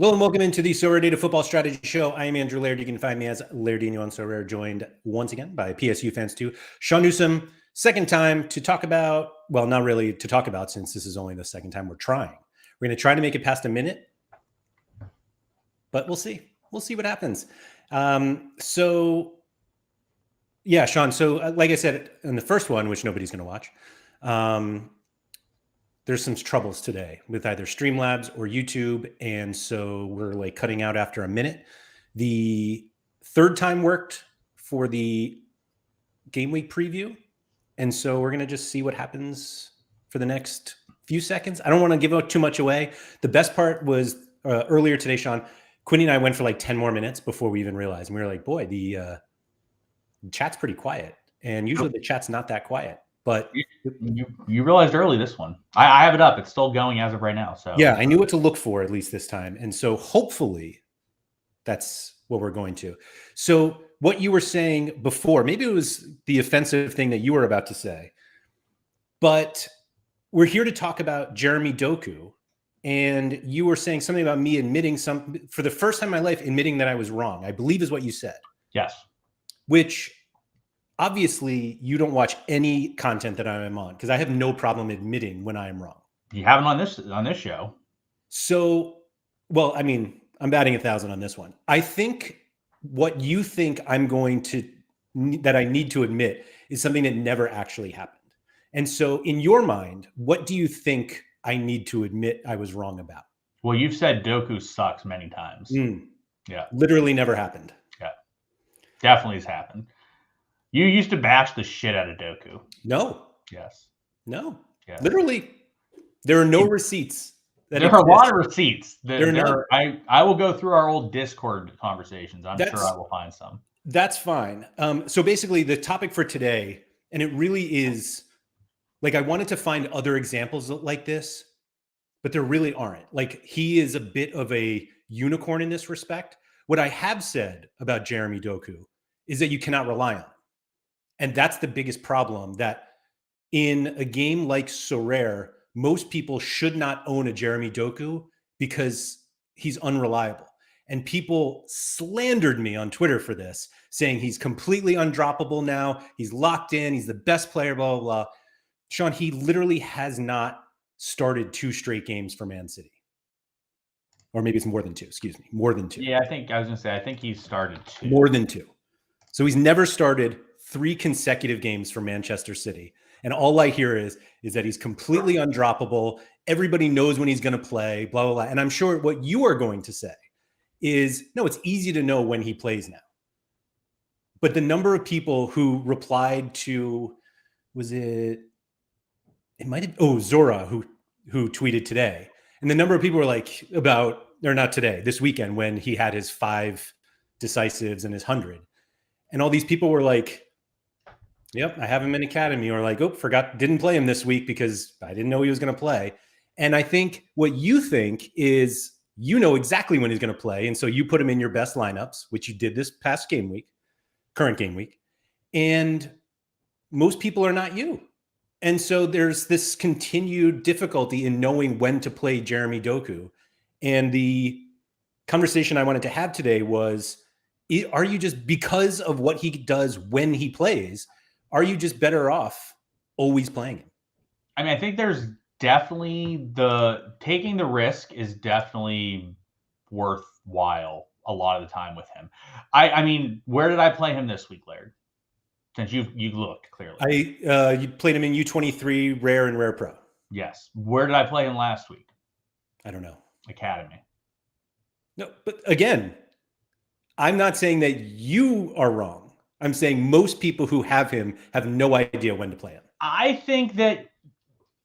Hello and welcome into the SorareData Football Strategy Show. I am Andrew Laird. You can find me as Lairdinho on Sorare, joined once again by PSU fans too. Sean Newsom, second time to talk about, well, not really to talk about since this is only the second time we're trying. We're going to try to make it past a minute, but we'll see. We'll see what happens. Yeah, Sean, so like I said in the first one, which nobody's going to watch, there's some troubles today with either Streamlabs or YouTube. And so we're like cutting out after a minute. The third time worked for the game week preview. And so we're going to just see what happens for the next few seconds. I don't want to give out too much away. The best part was earlier today, Sean, Quinny and I went for like 10 more minutes before we even realized. And we were like, boy, the chat's pretty quiet. And usually the chat's not that quiet. But you realized early this one. I have it up. It's still going as of right now. So yeah, I knew what to look for at least this time. And so hopefully that's what we're going to. So what you were saying before, maybe it was the offensive thing that you were about to say, but we're here to talk about Jeremy Doku. And you were saying something about me admitting for the first time in my life, admitting that I was wrong, I believe is what you said. Yes. Which obviously you don't watch any content that I am on because I have no problem admitting when I am wrong. You haven't on this show. So, well, I mean, I'm batting 1,000 on this one. I think what you think that I need to admit is something that never actually happened. And so in your mind, what do you think I need to admit I was wrong about? Well, you've said Doku sucks many times. Yeah. Literally never happened. Yeah. Definitely has happened. You used to bash the shit out of Doku. No. Yes. No. Yes. Literally, there are no receipts. There are a lot of receipts. I will go through our old Discord conversations. I'm sure I will find some. That's fine. So basically, the topic for today, and it really is, like, I wanted to find other examples like this, but there really aren't. Like, he is a bit of a unicorn in this respect. What I have said about Jeremy Doku is that you cannot rely on him. And that's the biggest problem, that in a game like Sorare, most people should not own a Jeremy Doku because he's unreliable. And people slandered me on Twitter for this, saying he's completely undroppable now. He's locked in. He's the best player, blah, blah, blah. Sean, he literally has not started 2 straight games for Man City. Or maybe it's more than 2, excuse me. More than 2. Yeah, I was going to say, I think he's started 2. More than 2. So he's never started 3 consecutive games for Manchester City. And all I hear is that he's completely undroppable. Everybody knows when he's going to play, blah, blah, blah. And I'm sure what you are going to say is, no, it's easy to know when he plays now. But the number of people who replied to, Zora, who tweeted today. And the number of people were like this weekend when he had his 5 decisives and his 100. And all these people were like, yep, I have him in academy, or like, didn't play him this week because I didn't know he was going to play. And I think what you think is, you know exactly when he's going to play. And so you put him in your best lineups, which you did this past current game week. And most people are not you. And so there's this continued difficulty in knowing when to play Jeremy Doku. And the conversation I wanted to have today was, are you just, because of what he does when he plays, are you just better off always playing him? I mean, I think there's definitely taking the risk is definitely worthwhile a lot of the time with him. I mean, where did I play him this week, Laird? Since you looked clearly. You played him in U23 Rare and Rare Pro. Yes. Where did I play him last week? I don't know. Academy. No, but again, I'm not saying that you are wrong. I'm saying most people who have him have no idea when to play him. I think that,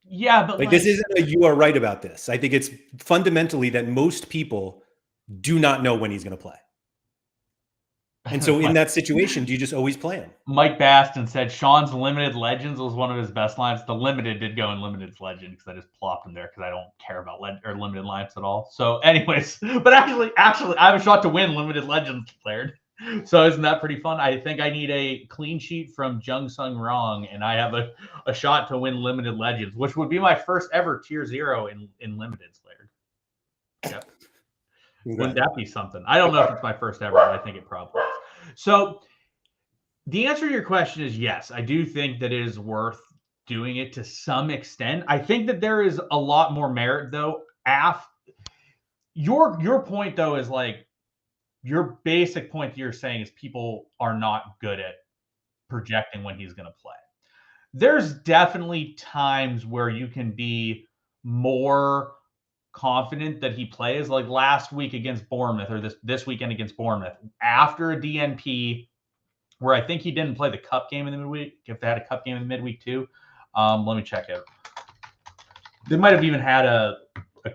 yeah, but like this isn't a you are right about this. I think it's fundamentally that most people do not know when he's going to play. And so in that situation, do you just always play him? Mike Baston said Sean's Limited Legends was one of his best lines. The Limited did go in Limited Legend because I just plopped him there because I don't care about Limited lines at all. So anyways, but actually, I have a shot to win Limited Legends, Laird. So isn't that pretty fun? I think I need a clean sheet from Jung Sung Rong, and I have a shot to win Limited Legends, which would be my first ever tier 0 in Limiteds, Laird. Yep. Wouldn't that be something? I don't know if it's my first ever, but I think it probably is. So the answer to your question is yes. I do think that it is worth doing it to some extent. I think that there is a lot more merit, though. Your point, though, is like your basic point that you're saying is people are not good at projecting when he's going to play. There's definitely times where you can be more confident that he plays, like last week against Bournemouth or this weekend against Bournemouth after a DNP where I think he didn't play the cup game in the midweek. If they had a cup game in the midweek too, let me check it. They might have even had a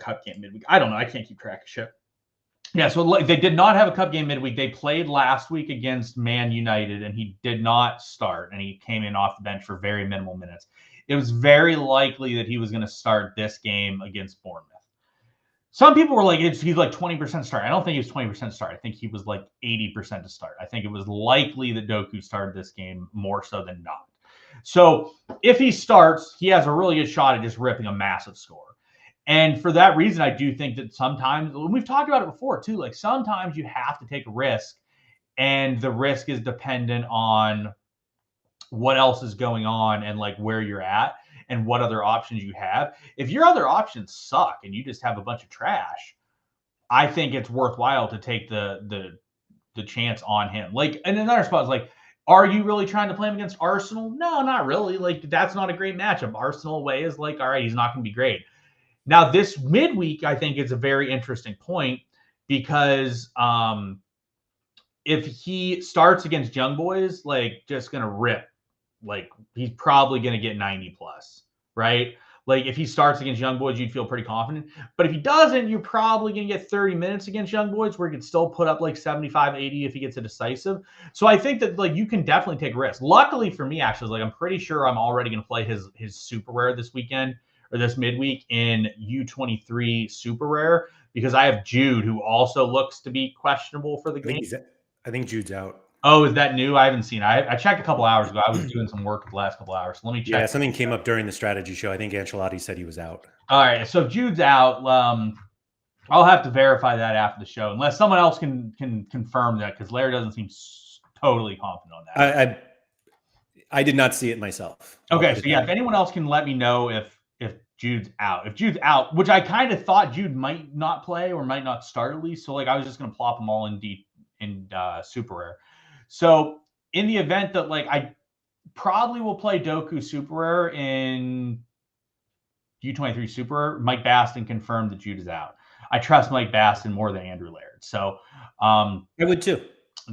cup game midweek. I don't know. I can't keep track of shit. Yeah, so they did not have a cup game midweek. They played last week against Man United, and he did not start, and he came in off the bench for very minimal minutes. It was very likely that he was going to start this game against Bournemouth. Some people were like, he's like 20% start. I don't think he was 20% start. I think he was like 80% to start. I think it was likely that Doku started this game more so than not. So if he starts, he has a really good shot at just ripping a massive score. And for that reason, I do think that sometimes, we've talked about it before too, like sometimes you have to take a risk, and the risk is dependent on what else is going on and like where you're at and what other options you have. If your other options suck and you just have a bunch of trash, I think it's worthwhile to take the chance on him. Like, and another spot is like, are you really trying to play him against Arsenal? No, not really. Like, that's not a great matchup. Arsenal away is like, all right, he's not going to be great. Now, this midweek, I think, is a very interesting point because if he starts against Young Boys, like, just going to rip. Like, he's probably going to get 90 plus, right? Like, if he starts against Young Boys, you'd feel pretty confident. But if he doesn't, you're probably going to get 30 minutes against Young Boys where he can still put up like 75, 80 if he gets a decisive. So I think that, like, you can definitely take risks. Luckily for me, actually, like, I'm pretty sure I'm already going to play his super rare this weekend or this midweek in U23 super rare because I have Jude, who also looks to be questionable for the game. I think Jude's out. Oh, is that new? I haven't seen it. I checked a couple hours ago. I was doing some work the last couple hours. So let me check. Yeah, something came up during the strategy show. I think Ancelotti said he was out. All right, so if Jude's out, I'll have to verify that after the show, unless someone else can confirm that, because Larry doesn't seem totally confident on that. I did not see it myself. Okay, so yeah, if anyone else can let me know if Jude's out. If Jude's out, which I kind of thought Jude might not play or might not start at least, so like I was just gonna plop them all in super rare. So in the event that like I probably will play Doku super rare in U23 super rare, Mike Baston confirmed that Jude is out. I trust Mike Baston more than Andrew Laird. So I would too.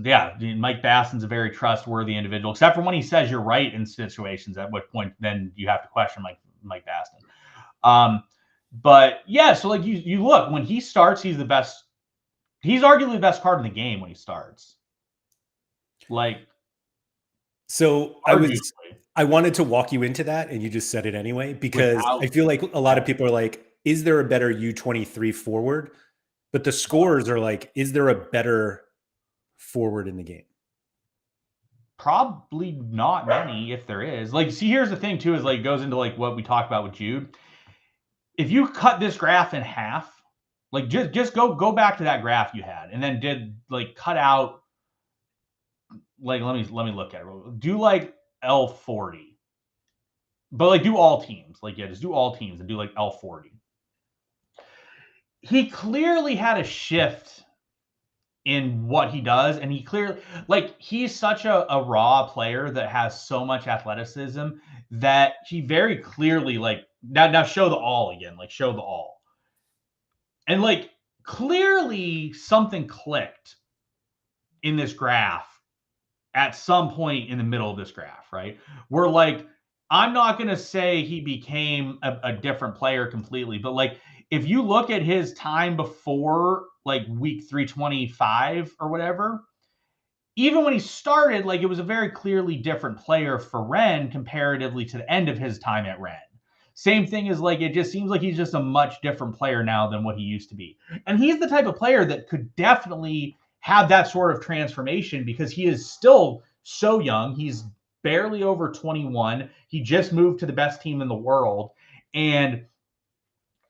Yeah, Mike Baston's a very trustworthy individual, except for when he says you're right in situations, at which point then you have to question Mike Baston. But yeah, so like you look, when he starts, he's the best. He's arguably the best card in the game when he starts. Like, so I wanted to walk you into that, and you just said it anyway, because I feel like a lot of people are like, is there a better U23 forward? But the scores are like, is there a better forward in the game? Probably not many, if there is. Like, see, here's the thing too, is like, it goes into like what we talked about with Jude. If you cut this graph in half, like just go back to that graph you had, and then did like cut out, like, let me look at it. Do like L40, but like do all teams. Like, yeah, just do all teams and do like L40. He clearly had a shift in what he does, and he clearly, like, he's such a raw player that has so much athleticism that he very clearly, like, now show the all again, like show the all, and like clearly something clicked in this graph at some point in the middle of this graph, right? Where, like, I'm not going to say he became a different player completely, but like, if you look at his time before like week 325 or whatever, even when he started, like, it was a very clearly different player for Rennes comparatively to the end of his time at Rennes. Same thing as, like, it just seems like he's just a much different player now than what he used to be. And he's the type of player that could definitely have that sort of transformation because he is still so young. He's barely over 21. He just moved to the best team in the world. And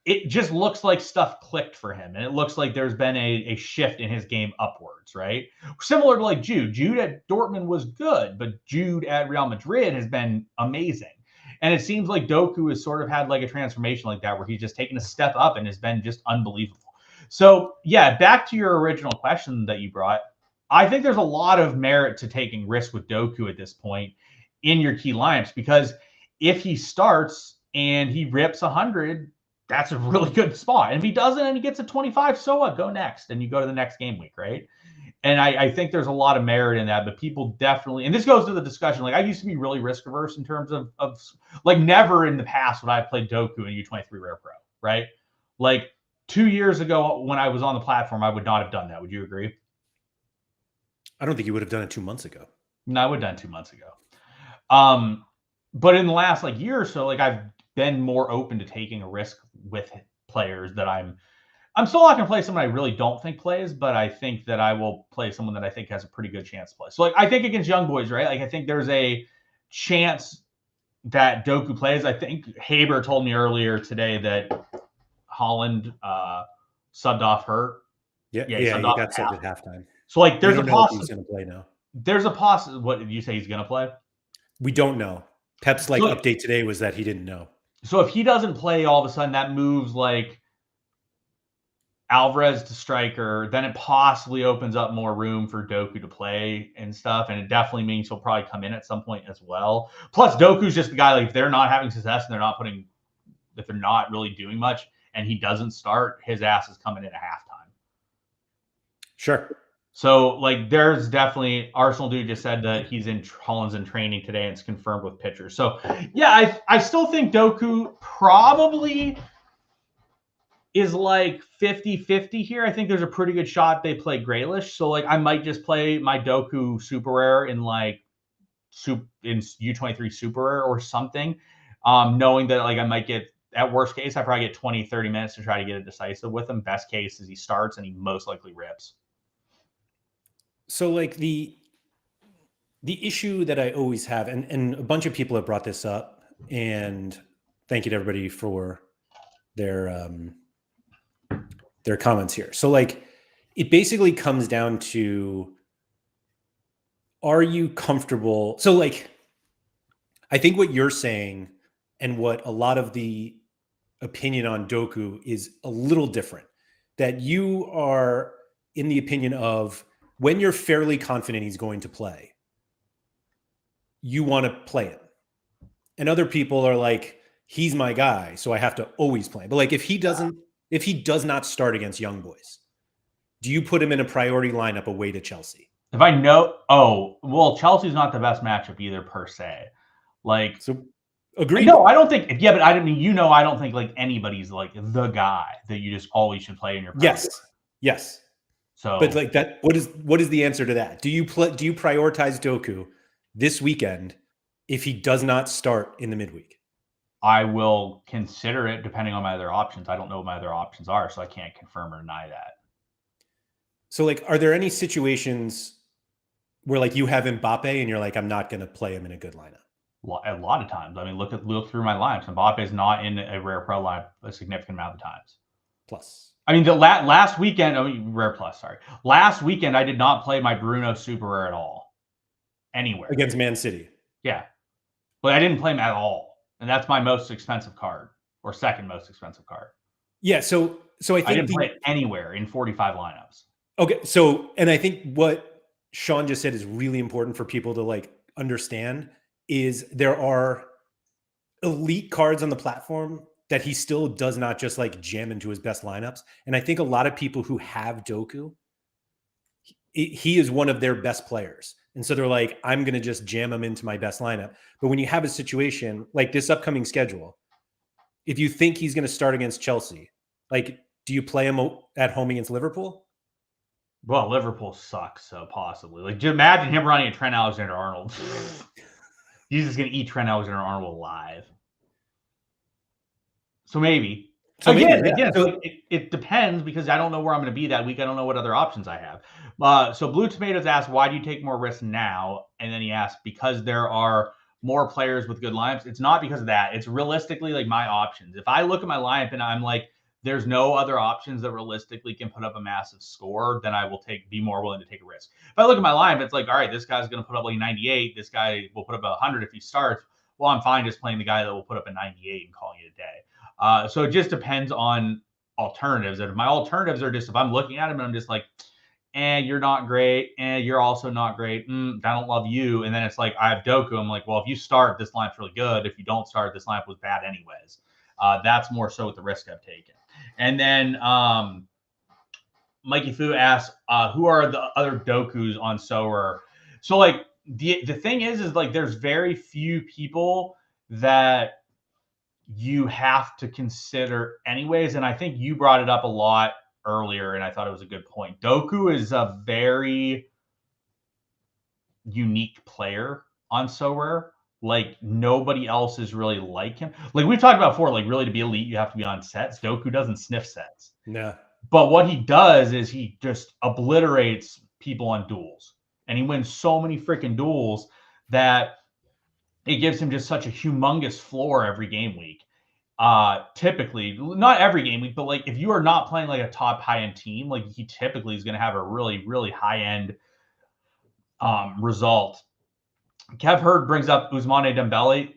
it just looks like stuff clicked for him. And it looks like there's been a shift in his game upwards, right? Similar to like Jude. Jude at Dortmund was good, but Jude at Real Madrid has been amazing. And it seems like Doku has sort of had like a transformation like that, where he's just taken a step up and has been just unbelievable. So yeah, back to your original question that you brought. I think there's a lot of merit to taking risk with Doku at this point in your key lineups, because if he starts and he rips 100, that's a really good spot. And if he doesn't and he gets a 25, so what? Go next. And you go to the next game week, right? And I think there's a lot of merit in that, but people definitely, and this goes to the discussion. Like I used to be really risk averse in terms of like never in the past would I have played Doku in U23 Rare Pro, right? Like 2 years ago when I was on the platform, I would not have done that. Would you agree? I don't think you would have done it 2 months ago. No, I would have done 2 months ago. But in the last like year or so, like I've been more open to taking a risk with players that I'm still not going to play someone I really don't think plays, but I think that I will play someone that I think has a pretty good chance to play. So like I think against young boys, right? Like I think there's a chance that Doku plays. I think Haber told me earlier today that Holland subbed off hurt. Yeah, he got subbed at halftime. So like there's a possibility he's going to play now. There's a possibility. What did you say he's going to play? We don't know. Pep's like update today was that he didn't know. So if he doesn't play, all of a sudden that moves like Alvarez to striker, then it possibly opens up more room for Doku to play and stuff. And it definitely means he'll probably come in at some point as well. Plus Doku's just the guy, like if they're not having success and if they're not really doing much and he doesn't start, his ass is coming in at halftime. Sure. So like there's definitely, Arsenal dude just said that Holland's in training today and it's confirmed with pitchers. So yeah, I still think Doku probably is like 50-50 here. I think there's a pretty good shot they play Graylish. So like I might just play my Doku super rare in like in U23 super rare or something. Knowing that like I might get, at worst case, I probably get 20-30 minutes to try to get it decisive with him. Best case is he starts and he most likely rips. So like the issue that I always have, and a bunch of people have brought this up, and thank you to everybody for their comments here. So like it basically comes down to, are you comfortable? So like I think what you're saying and what a lot of the opinion on Doku is a little different. That you are in the opinion of, when you're fairly confident he's going to play, you want to play him. And other people are like, he's my guy, so I have to always play him. But like if he does not start against young boys, do you put him in a priority lineup away to Chelsea? If I know, Chelsea's not the best matchup either per se. Like, so agreed. No, I don't think. Yeah, but I mean, I don't think like anybody's like the guy that you just always should play in your. Yes. So, but like that, what is the answer to that? Do you prioritize Doku this weekend if he does not start in the midweek? I will consider it depending on my other options. I don't know what my other options are, so I can't confirm or deny that. So like, are there any situations where like you have Mbappe and you're like, I'm not going to play him in a good lineup? A lot of times. I mean, look through my lineups. Mbappe is not in a rare pro lineup a significant amount of times. Plus. I mean, the last weekend, rare plus, sorry. Last weekend, I did not play my Bruno super rare at all. Anywhere. Against Man City. Yeah. But I didn't play him at all. And that's my most expensive card, or second most expensive card. Yeah, so I think I didn't play it anywhere in 45 lineups. Okay, so, and I think what Sean just said is really important for people to like understand is there are elite cards on the platform that he still does not just like jam into his best lineups. And I think a lot of people who have Doku, he is one of their best players. And so they're like, I'm going to just jam him into my best lineup. But when you have a situation like this upcoming schedule, if you think he's going to start against Chelsea, like, do you play him at home against Liverpool? Well, Liverpool sucks, so possibly. Like, just imagine him running a Trent Alexander-Arnold. He's just going to eat Trent Alexander-Arnold alive. So maybe. So it depends, because I don't know where I'm going to be that week. I don't know what other options I have. So Blue Tomatoes asked, why do you take more risks now? And then he asked, because there are more players with good lineups. It's not because of that. It's realistically like my options. If I look at my lineup and I'm like, there's no other options that realistically can put up a massive score, then I will be more willing to take a risk. If I look at my lineup, it's like, all right, this guy's going to put up like 98. This guy will put up 100 if he starts. Well, I'm fine just playing the guy that will put up a 98 and calling it a day. So it just depends on alternatives. And if my alternatives are just, if I'm looking at him and I'm just like, you're not great, you're also not great, I don't love you. And then it's like, I have Doku. I'm like, well, if you start, this lineup's really good. If you don't start, this lineup was bad anyways. That's more so with the risk I've taken. And then Mikey Fu asks, who are the other Dokus on Sorare? So like the thing is like there's very few people that you have to consider anyways. And I think you brought it up a lot earlier, and I thought it was a good point. Doku is a very unique player on Sorare. Like nobody else is really like him. Like we've talked about before, like really to be elite, you have to be on sets. Doku doesn't sniff sets. No. But what he does is he just obliterates people on duels. And he wins so many freaking duels that it gives him just such a humongous floor every game week. Typically, not every game week, but like if you are not playing like a top high-end team, like he typically is going to have a really, really high-end result. Kev Hurd brings up Ousmane Dembele.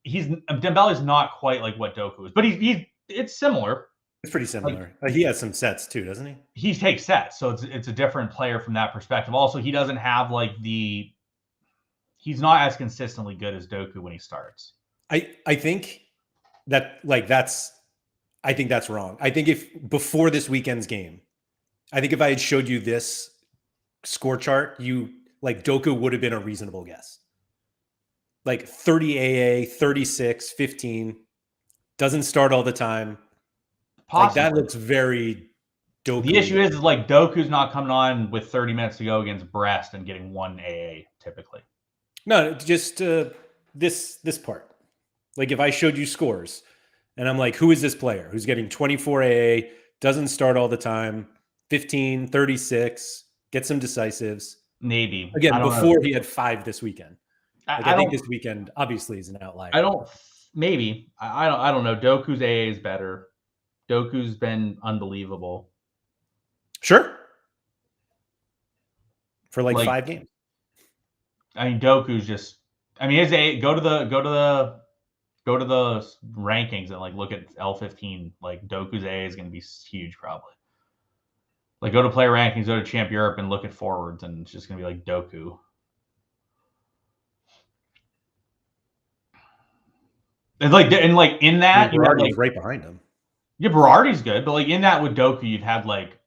Dembele's not quite like what Doku is, but it's similar. It's pretty similar. Like, he has some sets too, doesn't he? He takes sets, so it's a different player from that perspective. Also, he doesn't have like he's not as consistently good as Doku when he starts. I think that's wrong. I think if before this weekend's game, I think if I had showed you this score chart, Doku would have been a reasonable guess. Like 30 AA, 36, 15, doesn't start all the time. Possibly. Like that looks very Doku. The issue is like Doku's not coming on with 30 minutes to go against Brest and getting 1 AA typically. No, just this part. Like if I showed you scores and I'm like, who is this player who's getting 24 AA, doesn't start all the time, 15, 36, get some decisives. Maybe. Again, before he had 5 this weekend. I think this weekend obviously is an outlier. I don't know. Doku's AA is better. Doku's been unbelievable. Sure. For like 5 games. I mean, Doku's just. I mean, his AA. Go to the rankings and like look at L15. Like Doku's AA is going to be huge, probably. Like go to player rankings, go to Champ Europe, and look at forwards, and it's just going to be like Doku. And like in that, Berardi's right behind him. Yeah, Berardi's good, but like in that with Doku, you'd had like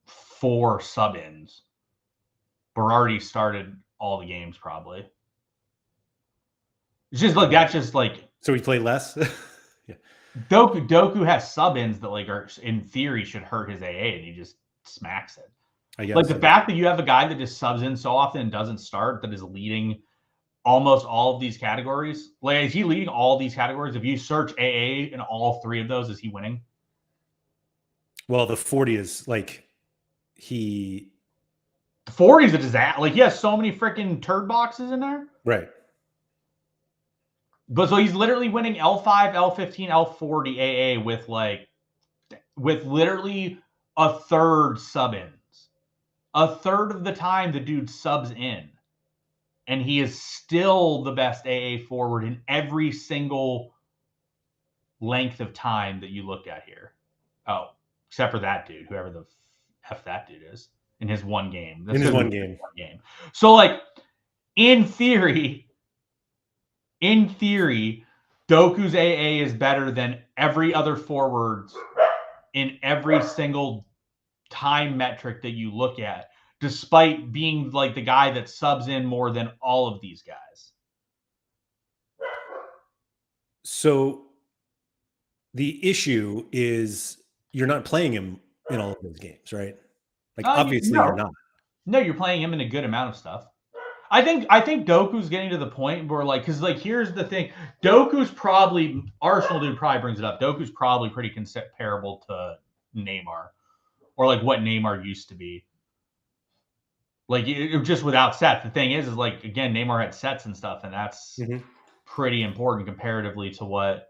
4 sub-ins. Berardi started all the games probably. It's just like that's just like. So he played less. Yeah. Doku has sub-ins that like are in theory should hurt his AA, and he just smacks it. I guess like the fact that you have a guy that just subs in so often and doesn't start, that is leading almost all of these categories. Like, is he leading all these categories? If you search AA in all 3 of those, is he winning? Well, the 40 is like The 40 is a disaster. Like he has so many freaking turd boxes in there. Right. But so he's literally winning L5, L15, L40 AA with literally a third sub-ins. A third of the time the dude subs in. And he is still the best AA forward in every single length of time that you look at here. Oh, except for that dude, whoever the F that dude is, in his one game. In his one game. So, like, in theory, Doku's AA is better than every other forwards in every single time metric that you look at, despite being like the guy that subs in more than all of these guys. So the issue is you're not playing him in all of those games, right? Like obviously you're not. No, you're playing him in a good amount of stuff. I think Doku's getting to the point where like, because like here's the thing, Doku's probably Arsenal dude probably brings it up. Doku's probably pretty comparable to Neymar, or like what Neymar used to be. Like just without sets. The thing is like again, Neymar had sets and stuff, and that's pretty important comparatively to what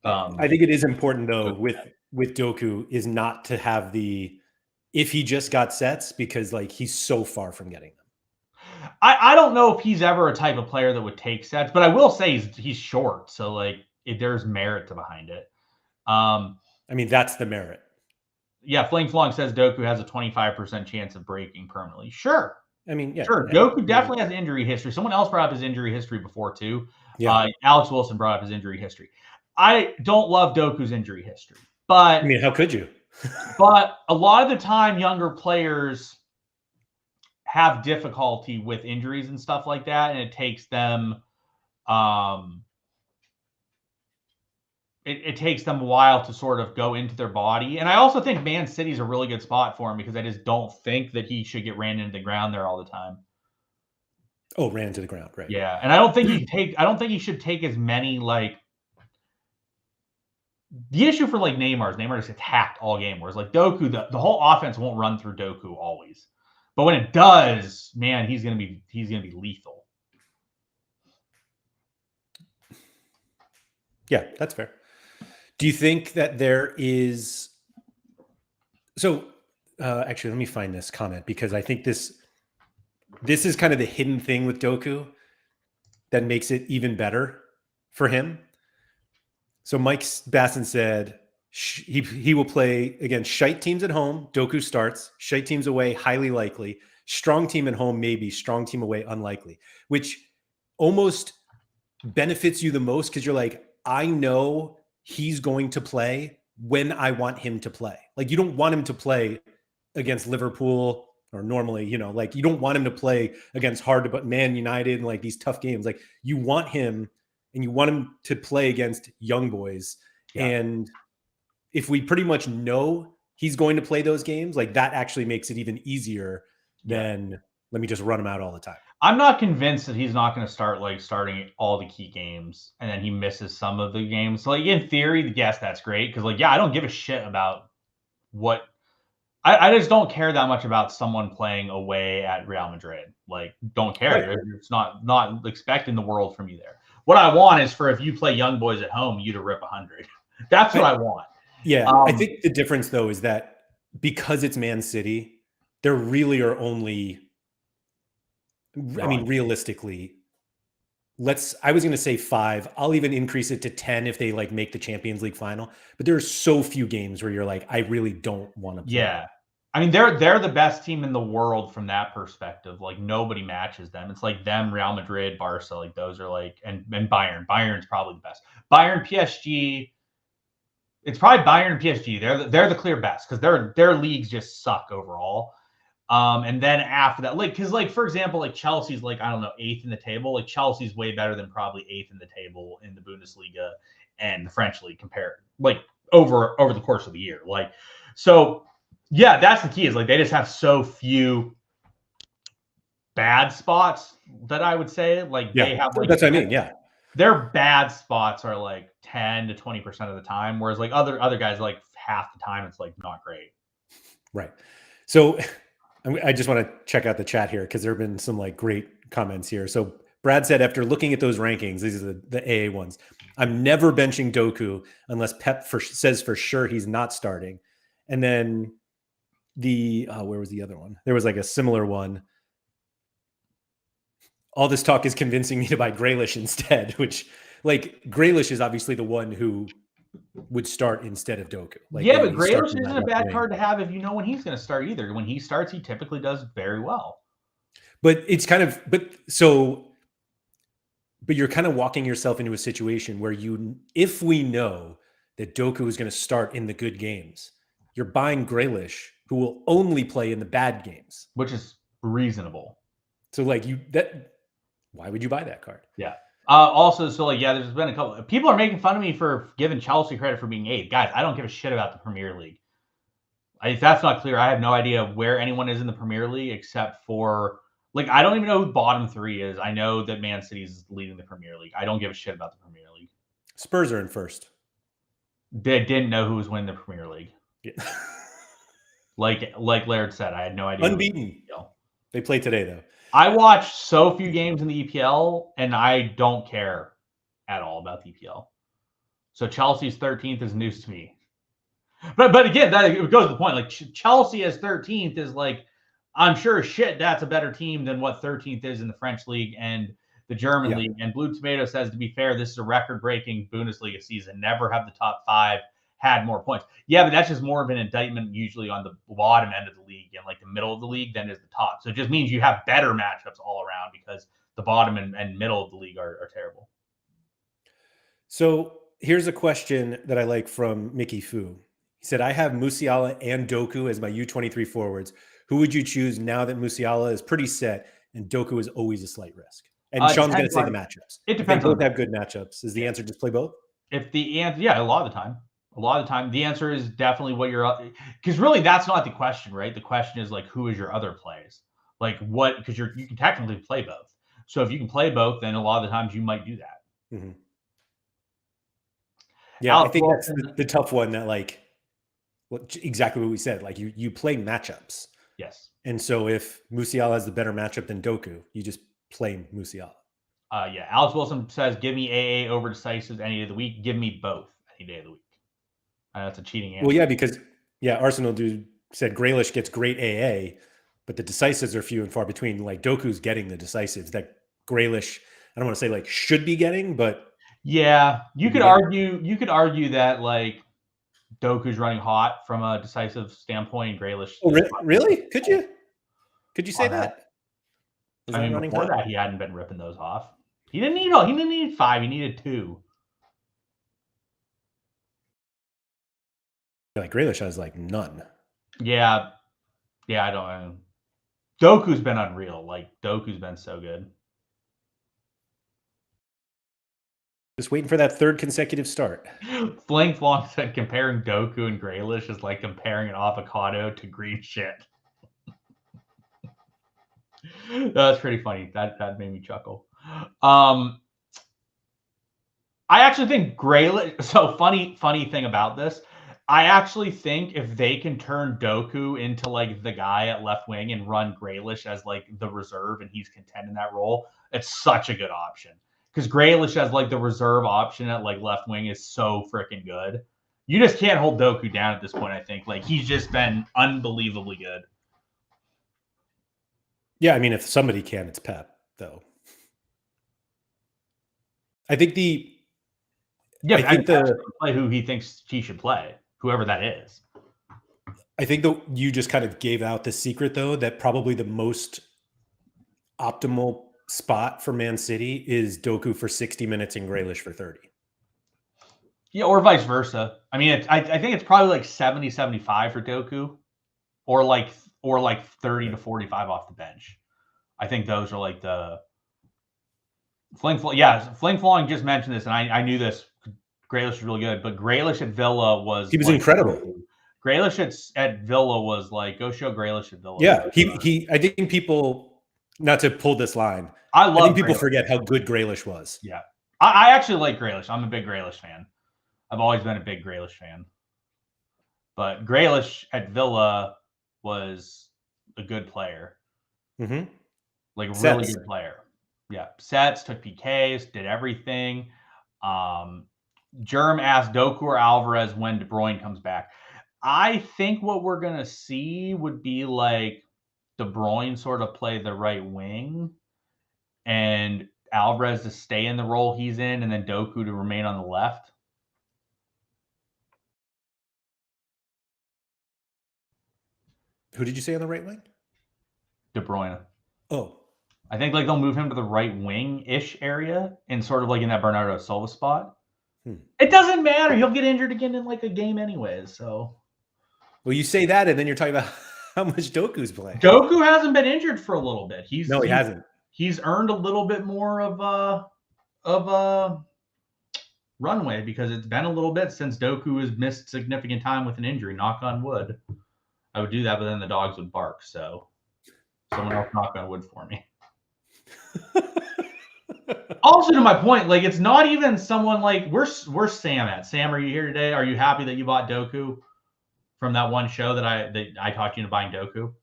I think it is important though with Doku is not to have if he just got sets, because like he's so far from getting them. I don't know if he's ever a type of player that would take sets, but I will say he's short, so like there's merit behind it. I mean, that's the merit. Yeah, Fling Flong says Doku has a 25% chance of breaking permanently. Sure. I mean, yeah. Sure. Doku definitely has injury history. Someone else brought up his injury history before, too. Yeah. Alex Wilson brought up his injury history. I don't love Doku's injury history, but I mean, how could you? But a lot of the time, younger players have difficulty with injuries and stuff like that, and it takes them it takes them a while to sort of go into their body. And I also think Man City's a really good spot for him because I just don't think that he should get ran into the ground there all the time. Oh, ran to the ground, right? Yeah, and I don't think he should take as many like. The issue for like Neymar just gets hacked all game. Whereas like Doku, the whole offense won't run through Doku always, but when it does, man, he's gonna be lethal. Yeah, that's fair. Do you think that there is? So, actually, let me find this comment because I think this is kind of the hidden thing with Doku that makes it even better for him. So Mike Basson said he will play against shite teams at home. Doku starts. Shite teams away, highly likely. Strong team at home, maybe. Strong team away, unlikely. Which almost benefits you the most because you're like, I know he's going to play when I want him to play. Like, you don't want him to play against Liverpool or normally, like you don't want him to play against but Man United and like these tough games. Like, you want him and you want him to play against young boys. Yeah. And if we pretty much know he's going to play those games, like that actually makes it even easier than let me just run him out all the time. I'm not convinced that he's not going to starting all the key games and then he misses some of the games. So like in theory, yes, that's great. Cause like, I don't give a shit about what I just don't care that much about someone playing away at Real Madrid. Like, don't care. Right. It's not expecting the world from you there. What I want is for if you play young boys at home, you to rip 100. That's what I want. Yeah. I think the difference though is that because it's Man City, there really are only, I mean, realistically, I was going to say 5. I'll even increase it to 10 if they like make the Champions League final. But there are so few games where you're like, I really don't want to play. Yeah. I mean, they're the best team in the world from that perspective. Like nobody matches them. It's like them, Real Madrid, Barca. Like those are like, and Bayern. Bayern's probably the best. Bayern, PSG. It's probably Bayern and PSG. They're the clear best because their leagues just suck overall. And then after that, like, because like for example, like Chelsea's like I don't know 8th in the table. Like Chelsea's way better than probably 8th in the table in the Bundesliga and the French league compared like over the course of the year. Like so. Yeah, that's the key is like they just have so few bad spots that I would say like they have like that's what I mean. Yeah. Their bad spots are like 10 to 20% of the time, whereas like other guys like half the time it's like not great. Right. So I just want to check out the chat here because there have been some like great comments here. So Brad said, after looking at those rankings, these are the AA ones, I'm never benching Doku unless Pep says for sure he's not starting. And then where was the other one? There was like a similar one. All this talk is convincing me to buy Grealish instead, which like Grealish is obviously the one who would start instead of Doku. Like, yeah, but Grealish isn't a bad card to have if you know when he's going to start either. When he starts, he typically does very well. But it's kind of, but you're kind of walking yourself into a situation where if we know that Doku is going to start in the good games, you're buying Grealish, who will only play in the bad games, which is reasonable. So like why would you buy that card? Yeah. Also, so like, yeah, there's been a couple people are making fun of me for giving Chelsea credit for being 8th. Guys, I don't give a shit about the Premier League. If that's not clear, I have no idea where anyone is in the Premier League except for like, I don't even know who bottom 3 is. I know that Man City's leading the Premier League. I don't give a shit about the Premier League. Spurs are in first. They didn't know who was winning the Premier League. Yeah. Like Laird said, I had no idea. Unbeaten. They play today, though. I watch so few games in the EPL, and I don't care at all about the EPL. So Chelsea's 13th is news to me. But again, that it goes to the point. Like Chelsea as 13th is like, I'm sure shit that's a better team than what 13th is in the French league and the German league. And Blue Tomato says, to be fair, this is a record-breaking Bundesliga season. Never have the top 5 had more points. Yeah, but that's just more of an indictment usually on the bottom end of the league and like the middle of the league than is the top. So it just means you have better matchups all around because the bottom and middle of the league are terrible. So here's a question that I like from Mickey Fu. He said, I have Musiala and Doku as my U23 forwards. Who would you choose now that Musiala is pretty set and Doku is always a slight risk? And Sean's going to say the matchups. It depends. If they both have good matchups. Is the answer just play both? If the answer, yeah, a lot of the time, the answer is definitely what you're, because really that's not the question, right? The question is like, who is your other plays? Like what, because you can technically play both. So if you can play both, then a lot of the times you might do that. Mm-hmm. Yeah, I think that's the tough one that like, exactly what we said. Like you play matchups. Yes. And so if Musiala has the better matchup than Doku, you just play Musiala. Yeah. Alex Wilson says, give me AA over decisives any day of the week. Give me both any day of the week. That's a cheating answer. Well, yeah, because Arsenal dude said Grealish gets great AA, but the decisives are few and far between. Like Doku's getting the decisives that Grealish, I don't want to say like should be getting, but yeah, you could argue that like Doku's running hot from a decisive standpoint. Grealish. Oh, really? Could you say that? I mean, before that, he hadn't been ripping those off. He didn't need 5. He needed 2. Like Grealish has like none. Yeah, I don't know. Doku's been unreal. Like Doku's been so good. Just waiting for that 3rd consecutive start. Fling Flong said comparing Doku and Grealish is like comparing an avocado to green shit. That's pretty funny. That made me chuckle. I actually think Grealish. So funny thing about this. I actually think if they can turn Doku into like the guy at left wing and run Grealish as like the reserve and he's content in that role, it's such a good option. Because Grealish as like the reserve option at like left wing is so freaking good. You just can't hold Doku down at this point, I think. Like he's just been unbelievably good. Yeah, I mean, if somebody can, it's Pep, though. I think play who he thinks he should play, whoever that is. I think you just kind of gave out the secret, though, that probably the most optimal spot for Man City is Doku for 60 minutes and Grealish for 30. Yeah, or vice versa. I mean, I think it's probably like 70-75 for Doku, or like 30 to 45 off the bench. I think those are like the Fling Flong just mentioned this, and I knew this. Grealish was really good, but Grealish at Villa was incredible. Grealish at Villa was like, go show Grealish at Villa. Yeah, I think people, not to pull this line, I think people forget how good Grealish was. Yeah, I actually like Grealish. I'm a big Grealish fan. I've always been a big Grealish fan. But Grealish at Villa was a good player. Mm-hmm. Like a really good player. Yeah. Sets, took PKs, did everything. Germ asked Doku or Alvarez when De Bruyne comes back. I think what we're going to see would be like De Bruyne sort of play the right wing and Alvarez to stay in the role he's in and then Doku to remain on the left. Who did you say on the right wing? De Bruyne. Oh. I think like they'll move him to the right wing-ish area and sort of like in that Bernardo Silva spot. It doesn't matter. He'll get injured again in like a game anyways. So, well, you say that, and then you're talking about how much Doku's playing. Doku hasn't been injured for a little bit. He hasn't. He's earned a little bit more of a runway because it's been a little bit since Doku has missed significant time with an injury. Knock on wood. I would do that, but then the dogs would bark. So, someone else knock on wood for me. Also, to my point, like it's not even someone like where's Sam at? Sam, are you here today? Are you happy that you bought Doku from that one show that I talked you into buying Doku?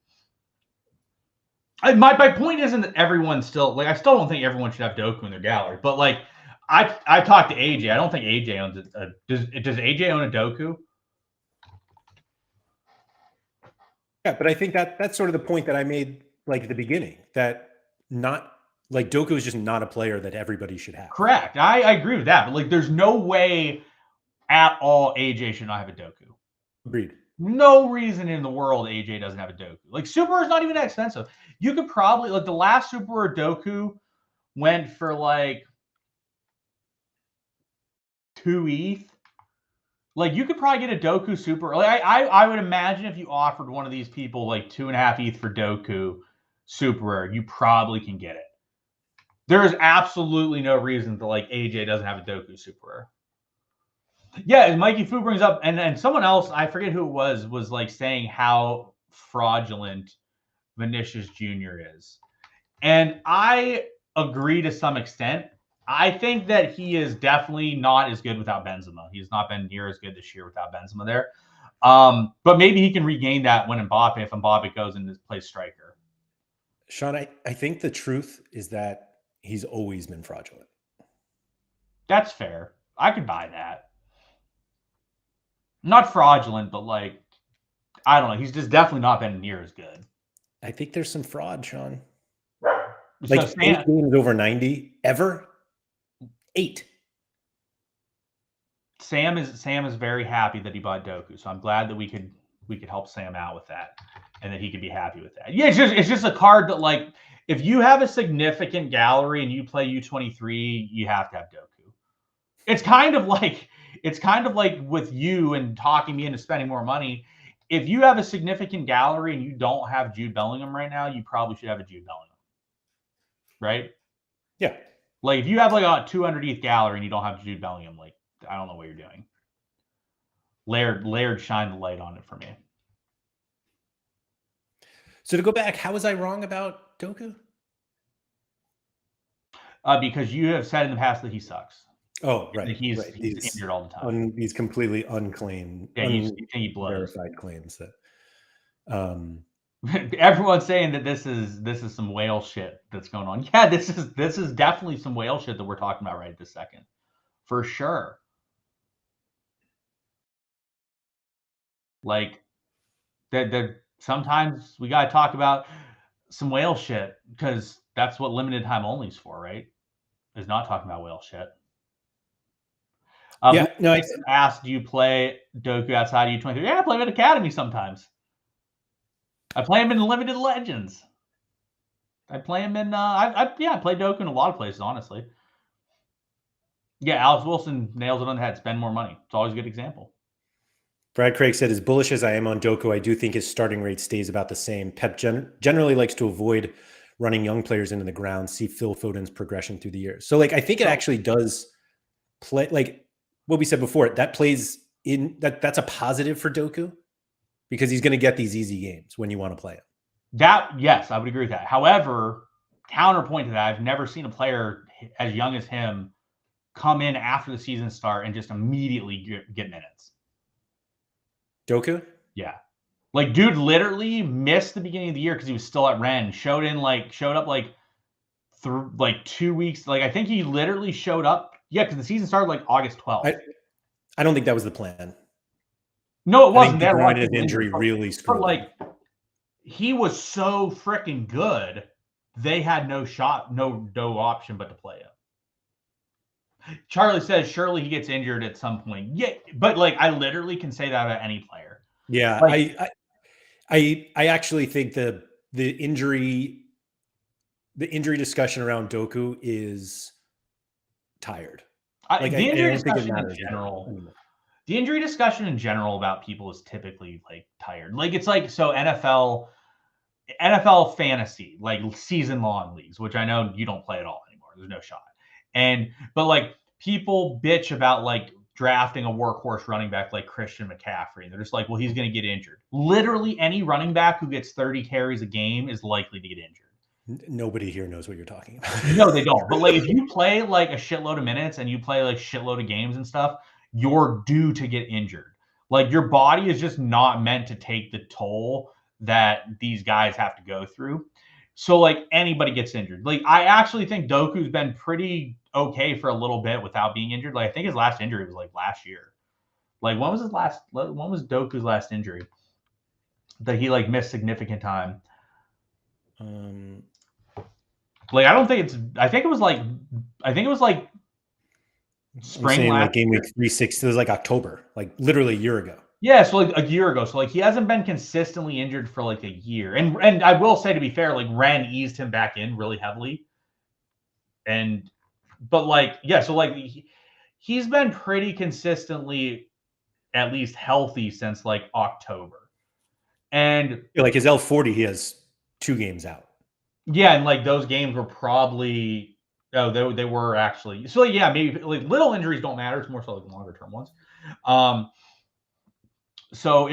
My point isn't that everyone still like I still don't think everyone should have Doku in their gallery, but like I talked to AJ. I don't think AJ owns it. Does AJ own a Doku? Yeah, but I think that's sort of the point that I made like at the beginning, that not like Doku is just not a player that everybody should have. Correct. I agree with that. But like, there's no way at all AJ should not have a Doku. Agreed. No reason in the world AJ doesn't have a Doku. Like, Super Rare is not even that expensive. You could probably, like, the last Super Rare Doku went for like 2 ETH. Like, you could probably get a Doku Super. Like, I would imagine if you offered one of these people like 2.5 ETH for Doku Super Rare, you probably can get it. There is absolutely no reason that like AJ doesn't have a Doku Super Rare. Yeah, Mikey Fu brings up, and someone else, I forget who it was like saying how fraudulent Vinicius Jr. is. And I agree to some extent. I think that he is definitely not as good without Benzema. He's not been near as good this year without Benzema there. But maybe he can regain that when Mbappe, if Mbappe goes and plays striker. Sean, I think the truth is that he's always been fraudulent. That's fair. I could buy that. Not fraudulent, but like, I don't know. He's just definitely not been near as good. I think there's some fraud, Sean. So Like 8 games over 90 ever? 8. Sam is very happy that he bought Doku, so I'm glad that we could help Sam out with that, and that he could be happy with that. Yeah, it's just a card that, like, if you have a significant gallery and you play U23, you have to have Doku. It's kind of like with you and talking me into spending more money. If you have a significant gallery and you don't have Jude Bellingham right now, you probably should have a Jude Bellingham, right? Yeah. Like, if you have like a 200 ETH gallery and you don't have Jude Bellingham, like, I don't know what you're doing. Laird shined the light on it for me. So to go back, how was I wrong about Doku? Because you have said in the past that he sucks. Oh, right. He's right. injured all the time. These completely unclaimed, Yeah, he blows. Verified claims that. Everyone's saying that this is some whale shit that's going on. Yeah, this is definitely some whale shit that we're talking about right this second, for sure. Like, that sometimes we gotta talk about some whale shit, because that's what limited time only is for, right? Is not talking about whale shit. Yeah, no. I asked, do you play Doku outside of U23? Yeah, I play him at Academy sometimes. I play him in Limited Legends. I play him in I play Doku in a lot of places, honestly. Yeah, Alex Wilson nails it on the head. Spend more money. It's always a good example. Brad Craig said, as bullish as I am on Doku, I do think his starting rate stays about the same. Pep generally likes to avoid running young players into the ground, see Phil Foden's progression through the years. So, like, I think it actually does play, like what we said before, that plays in, that's a positive for Doku, because he's going to get these easy games when you want to play him. Yes, I would agree with that. However, counterpoint to that, I've never seen a player as young as him come in after the season start and just immediately get minutes. Doku? Yeah. Like, dude literally missed the beginning of the year because he was still at Rennes. Showed up like 2 weeks. Like, I think he literally showed up. Yeah, because the season started like August 12th. I don't think that was the plan. No, it wasn't. That groin injury really screwed. But like, he was so freaking good, they had no shot, no option but to play him. Charlie says surely he gets injured at some point. Yeah, but like, I literally can say that about any player. Yeah, like, I actually think the injury discussion around Doku is tired. Like, the injury discussion in general. The injury discussion in general about people is typically like tired. Like, it's like, so NFL fantasy, like season long leagues, which I know you don't play at all anymore. There's no shot. But like, people bitch about like drafting a workhorse running back like Christian McCaffrey. And they're just like, well, he's going to get injured. Literally any running back who gets 30 carries a game is likely to get injured. Nobody here knows what you're talking about. No, they don't. But like, if you play like a shitload of minutes and you play like shitload of games and stuff, you're due to get injured. Like, your body is just not meant to take the toll that these guys have to go through. So like anybody gets injured. Like I actually think Doku's been pretty okay for a little bit without being injured. Like I think his last injury was like last year. Like when was Doku's last injury that he like missed significant time? Like I think it was like I'm spring saying last like game year. week 360. It was like October, like literally a year ago. Yeah, so like a year ago. So like he hasn't been consistently injured for like a year. And I will say, to be fair, like Ren eased him back in really heavily. But like, yeah, so like he's been pretty consistently at least healthy since like October. And Yeah, like his L40, he has 2 games out. yeah, and like those games were probably they were actually, so like, yeah, maybe like little injuries don't matter. It's more so like longer term ones. So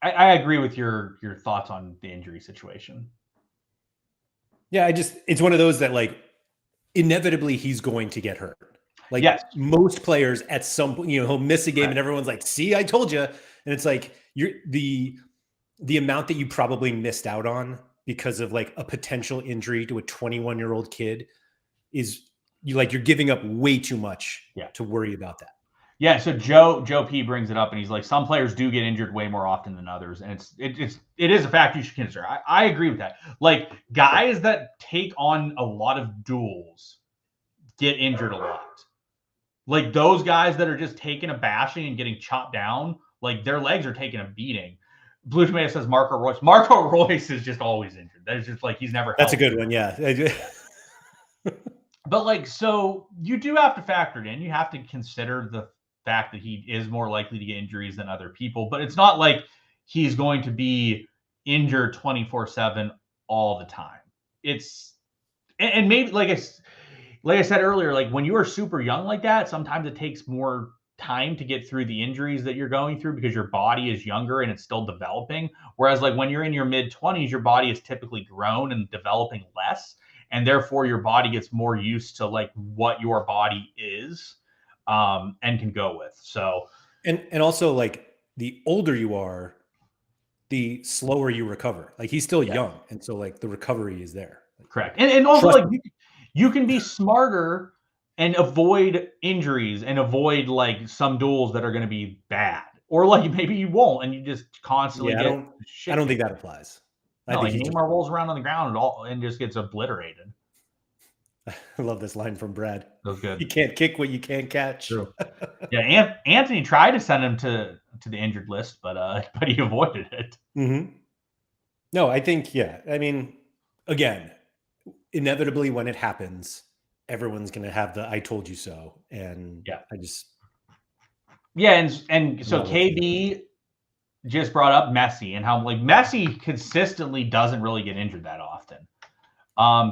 I agree with your thoughts on the injury situation. Yeah, it's one of those that like inevitably he's going to get hurt. Like Yes. most players at some point, he'll miss a game and everyone's like, "See, I told you." And it's like the amount that you probably missed out on because of like a potential injury to a 21-year-old kid is you're giving up way too much to worry about that. Yeah, so Joe P brings it up, and he's like, some players do get injured way more often than others, and it is a fact you should consider. I agree with that. Like guys that take on a lot of duels get injured a lot. Like those guys that are just taking a bashing and getting chopped down, like their legs are taking a beating. Blue Tomato says Marco Royce. Marco Royce is just always injured. That's just like he's never. That's a good one, yeah. But like, so you do have to factor it in. You have to consider the fact that he is more likely to get injuries than other people, but it's not like he's going to be injured 24/7 all the time. And maybe like I said earlier, like when you are super young like that, sometimes it takes more time to get through the injuries that you're going through because your body is younger and it's still developing. Whereas like when you're in your mid 20s, your body is typically grown and developing less. And therefore your body gets more used to like what your body is and can go with. So and also like the older you are, the slower you recover. Like he's still young, and so like the recovery is there. Correct. And also like you can be smarter and avoid injuries and avoid like some duels that are going to be bad. Or like maybe you won't and you just constantly I don't think that applies. No, like Neymar rolls around on the ground and just gets obliterated. I love this line from Brad. That was good. You can't kick what you can't catch. True. Yeah, Anthony tried to send him to the injured list, but he avoided it. Mm-hmm. No, I think, yeah. I mean, again, inevitably when it happens, everyone's going to have the "I told you so," and and so KB just brought up Messi and how like Messi consistently doesn't really get injured that often,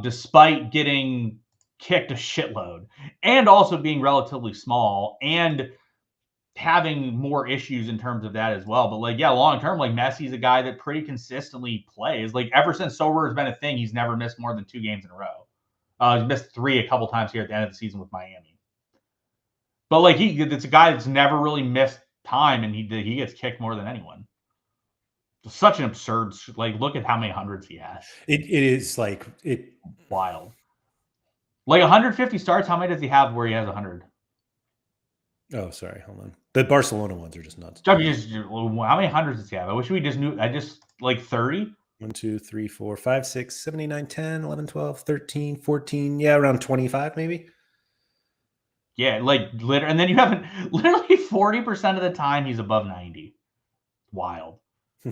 despite getting kicked a shitload and also being relatively small and having more issues in terms of that as well. But like, yeah, long term, like Messi's a guy that pretty consistently plays. Like ever since Sorare has been a thing, he's never missed more than 2 games in a row. He's missed 3 a couple times here at the end of the season with Miami. But like it's a guy that's never really missed time, and he gets kicked more than anyone. It's such an absurd. Like, look at how many hundreds he has. It is like wild. Like 150 starts. How many does he have where he has 100? Oh, sorry. Hold on. The Barcelona ones are just nuts. How many hundreds does he have? I wish we just knew. I just like 30. 1, 2, 3, 4, 5, 6, 7, 8, 9, 10, 11, 12, 13, 14. Yeah, around 25 maybe. Yeah, like literally, and then you have literally 40% of the time he's above 90. Wild,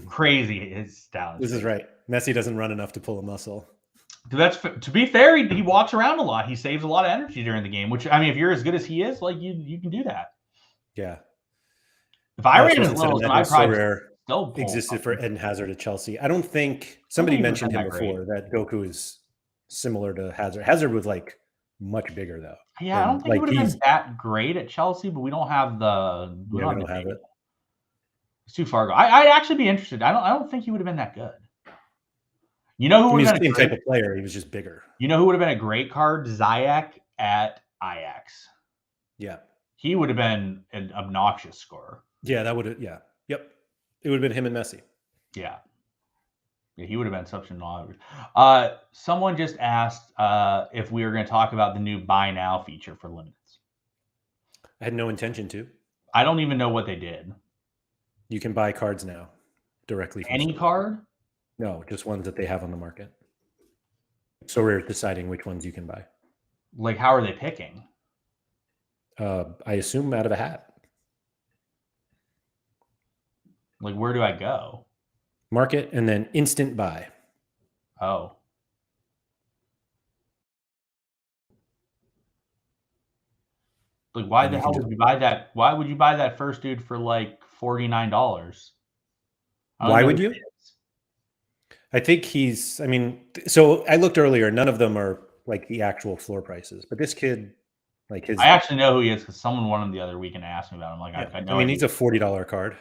crazy his stats. This is right. Messi doesn't run enough to pull a muscle. To be fair, he walks around a lot. He saves a lot of energy during the game. Which I mean, if you're as good as he is, like you can do that. Yeah. If I ran as little as him, I'd probably still existed for Eden Hazard at Chelsea. I don't think somebody mentioned him before that Doku is similar to Hazard. Hazard was like much bigger though. Yeah, I don't think he would have been that great at Chelsea, but we don't have the. We don't have it. It's too far. I'd actually be interested. I don't think he would have been that good. You know who would have been the same type of player? He was just bigger. You know who would have been a great card? Ziyech at Ajax. Yeah, he would have been an obnoxious scorer. Yeah, that would have. Yeah, yep. It would have been him and Messi. Yeah. Yeah, he would have been such a non. Someone just asked if we were going to talk about the new buy now feature for limiteds. I had no intention to. I don't even know what they did. You can buy cards now directly from Any Sorare. card? No, just ones that they have on the market. Sorare deciding which ones you can buy. Like, how are they picking? I assume out of a hat. Like, where do I go? Market and then instant buy. Oh. Like, why And the you hell can would you buy that? Why would you buy that first dude for like $49? Why would you? I think he's, I mean, so I looked earlier, none of them are like the actual floor prices, but this kid, like his, I actually know who he is because someone won him the other week and asked me about him. Like, yeah, I know. I mean, he's a $40 card.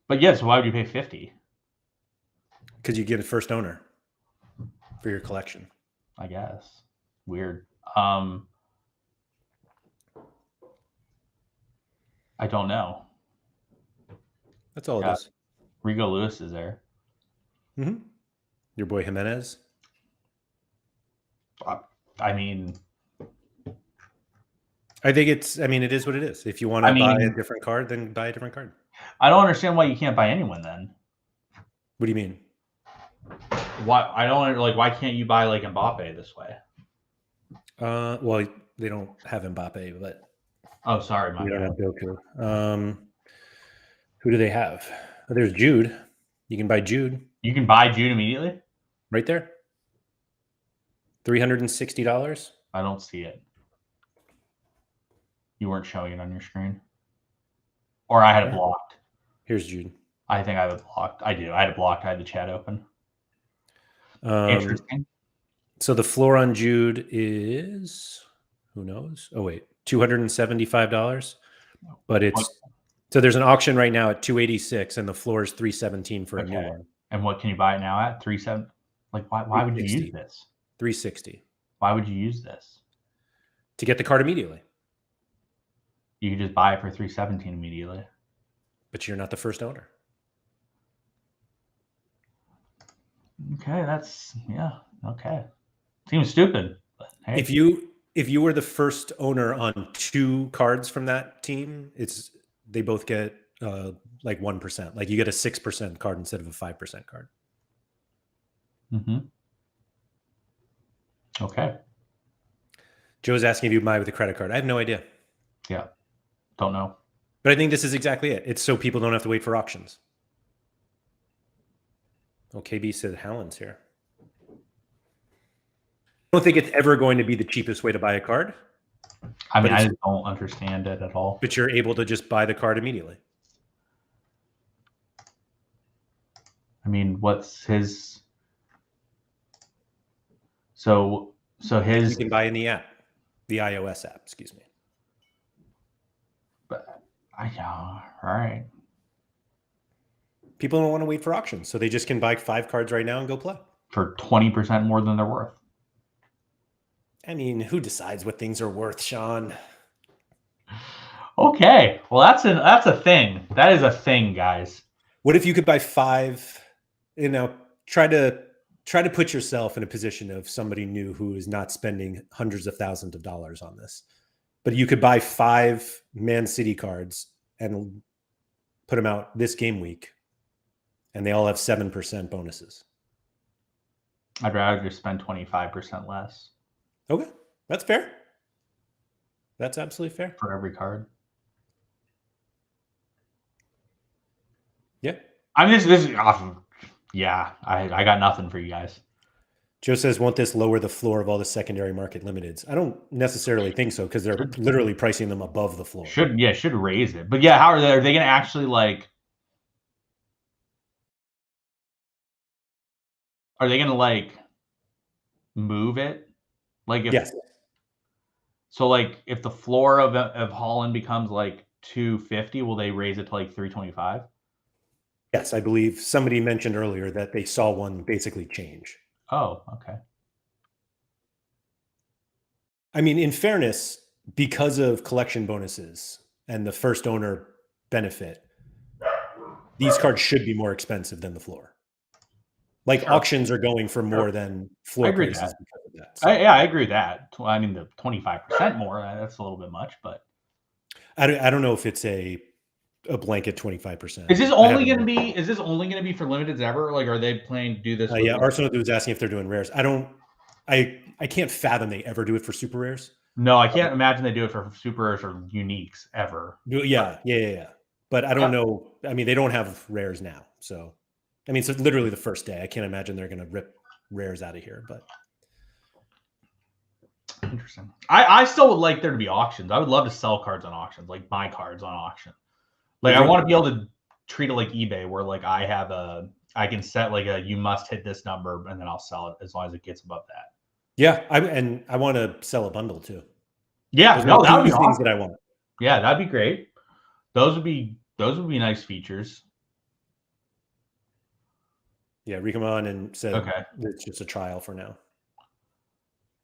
But yes, why would you pay 50? Because you get a first owner for your collection. I guess. Weird. I don't know. That's all it is. Rigo Lewis is there. Mm-hmm. Your boy Jimenez. I mean, I think it's, I mean, it is what it is. If you want to buy a different card, then buy a different card. I don't understand why you can't buy anyone then. What do you mean? Why I don't like, why can't you buy like Mbappe this way? Well, they don't have Mbappe, but oh, sorry, we don't have Doku. Who do they have? Oh, there's Jude. You can buy Jude. You can buy Jude immediately? Right there. $360. I don't see it. You weren't showing it on your screen. Or I had it blocked. Here's Jude. I think I have it blocked. I do. I had it blocked. I had the chat open. Interesting. So the floor on Jude is, who knows? Oh, wait, $275. But it's, so there's an auction right now at $286 and the floor is $317 for a new one. And what can you buy it now at? $370? Like, why would you use this? $360. Why would you use this? To get the card immediately. You could just buy it for $317 immediately. But you're not the first owner. Okay, that's, yeah, okay. Seems stupid. But hey. If you were the first owner on 2 cards from that team, they both get like 1%. Like you get a 6% card instead of a 5% card. Mm-hmm. Okay. Joe's asking if you buy with a credit card. I have no idea. Yeah. Don't know. But I think this is exactly it. It's so people don't have to wait for auctions. Oh, KB said Hallen's here. I don't think it's ever going to be the cheapest way to buy a card. I mean, I just don't understand it at all. But you're able to just buy the card immediately. I mean, what's his? So his. You can buy in the app, the iOS app. Excuse me. But all right. People don't want to wait for auctions, so they just can buy 5 cards right now and go play for 20% more than they're worth. I mean, who decides what things are worth, Sean? Okay, well that's a thing. That is a thing, guys. What if you could buy 5? You know, try to put yourself in a position of somebody new who is not spending hundreds of thousands of dollars on this, but you could buy 5 Man City cards and put them out this game week, and they all have 7% bonuses. I'd rather just spend 25% less. Okay, that's fair. That's absolutely fair. For every card. Yeah. I mean, this is awesome. Yeah, I got nothing for you guys. Joe says, won't this lower the floor of all the secondary market limiteds? I don't necessarily think so, because they're literally pricing them above the floor. Should raise it. But yeah, how are they going to actually like... Are they going to like move it? Like if, yes. So like if the floor of Holland becomes like 250, will they raise it to like 325? Yes, I believe somebody mentioned earlier that they saw one basically change. Oh, okay. I mean, in fairness, because of collection bonuses and the first owner benefit, these cards should be more expensive than the floor. Like Sure. auctions are going for more than floor agree with prices that. because of that. So. I agree with that. I mean, the 25% more, that's a little bit much, but I don't know if it's a blanket 25%. is this only going to be for limiteds ever? Like, are they planning to do this? With Yeah, Arsenal was asking if they're doing rares. I can't fathom they ever do it for super rares. No, I can't imagine they do it for super rares or uniques ever. Yeah. But I don't know. I mean, they don't have rares now, so I mean, it's literally the first day. I can't imagine they're going to rip rares out of here. But interesting. I still would like there to be auctions. I would love to sell cards on auctions, like buy cards on auction. Like I want to be able to treat it like eBay, where like I can set like you must hit this number, and then I'll sell it as long as it gets above that. Yeah, I want to sell a bundle too. Yeah, no, that would be things awesome. that I want. Yeah, that'd be great. Those would be nice features. Yeah, Rikamon and said okay, it's just a trial for now.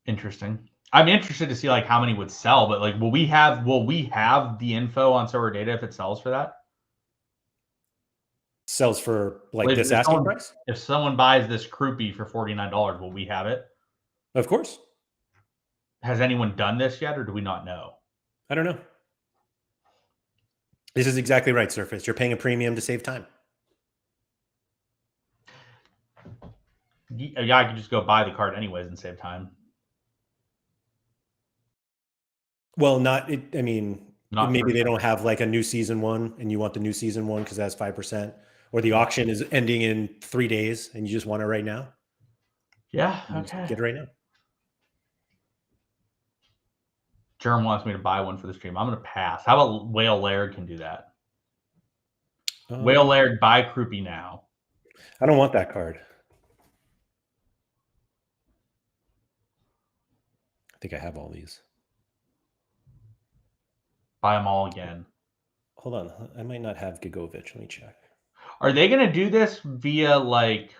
Interesting. I'm interested to see like how many would sell, but like will we have the info on SorareData if it sells for that? Sells for like this asking price? If someone buys this Croupy for $49, will we have it? Of course. Has anyone done this yet, or do we not know? I don't know. This is exactly right, Surface. You're paying a premium to save time. Yeah, I could just go buy the card anyways and save time. Well, maybe they don't have like a new season one and you want the new season one because that's 5%, or the auction is ending in 3 days and you just want it right now. Yeah, okay. Get it right now. Jerem wants me to buy one for the stream. I'm going to pass. How about Whale Laird can do that? Whale Laird, buy Croupy now. I don't want that card. I think I have all these. Buy them all again. Hold on. I might not have Gigovic. Let me check. Are they going to do this via like